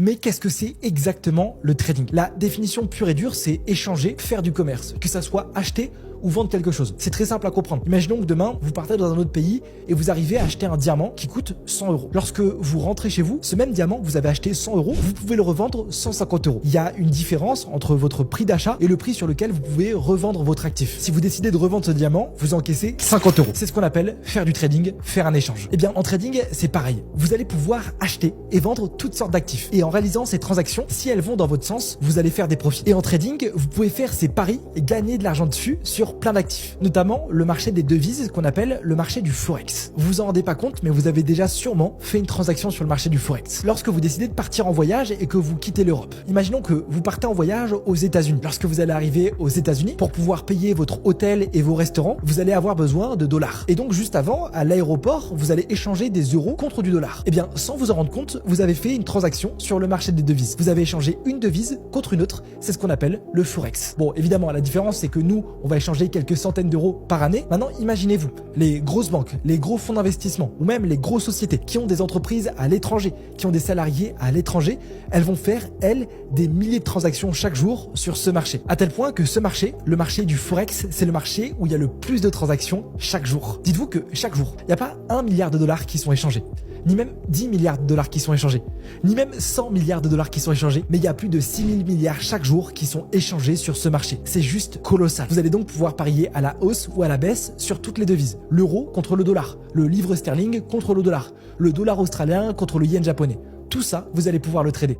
Mais qu'est-ce que c'est exactement le trading? La définition pure et dure, c'est échanger, faire du commerce, que ça soit acheter ou vendre quelque chose. C'est très simple à comprendre. Imaginons que demain, vous partez dans un autre pays et vous arrivez à acheter un diamant qui coûte 100 €. Lorsque vous rentrez chez vous, ce même diamant que vous avez acheté 100 €, vous pouvez le revendre 150 €. Il y a une différence entre votre prix d'achat et le prix sur lequel vous pouvez revendre votre actif. Si vous décidez de revendre ce diamant, vous encaissez 50 €. C'est ce qu'on appelle faire du trading, faire un échange. Eh bien, en trading, c'est pareil. Vous allez pouvoir acheter et vendre toutes sortes d'actifs. Et en réalisant ces transactions, si elles vont dans votre sens, vous allez faire des profits. Et en trading, vous pouvez faire ces paris et gagner de l'argent dessus sur plein d'actifs, notamment le marché des devises qu'on appelle le marché du Forex. Vous vous en rendez pas compte, mais vous avez déjà sûrement fait une transaction sur le marché du Forex. Lorsque vous décidez de partir en voyage et que vous quittez l'Europe, imaginons que vous partez en voyage aux États-Unis. Lorsque vous allez arriver aux États-Unis, pour pouvoir payer votre hôtel et vos restaurants, vous allez avoir besoin de dollars. Et donc juste avant, à l'aéroport, vous allez échanger des euros contre du dollar. Eh bien, sans vous en rendre compte, vous avez fait une transaction sur le marché des devises. Vous avez échangé une devise contre une autre. C'est ce qu'on appelle le Forex. Bon, évidemment, la différence, c'est que nous, on va échanger quelques centaines d'euros par année. Maintenant, imaginez-vous, les grosses banques, les gros fonds d'investissement ou même les grosses sociétés qui ont des entreprises à l'étranger, qui ont des salariés à l'étranger, elles vont faire, elles, des milliers de transactions chaque jour sur ce marché. À tel point que ce marché, le marché du Forex, c'est le marché où il y a le plus de transactions chaque jour. Dites-vous que chaque jour, il n'y a pas 1 milliard de dollars qui sont échangés, ni même 10 milliards de dollars qui sont échangés, ni même 100 milliards de dollars qui sont échangés, mais il y a plus de 6 000 milliards chaque jour qui sont échangés sur ce marché. C'est juste colossal. Vous allez donc pouvoir parier à la hausse ou à la baisse sur toutes les devises. L'euro contre le dollar, le livre sterling contre le dollar australien contre le yen japonais. Tout ça, vous allez pouvoir le trader.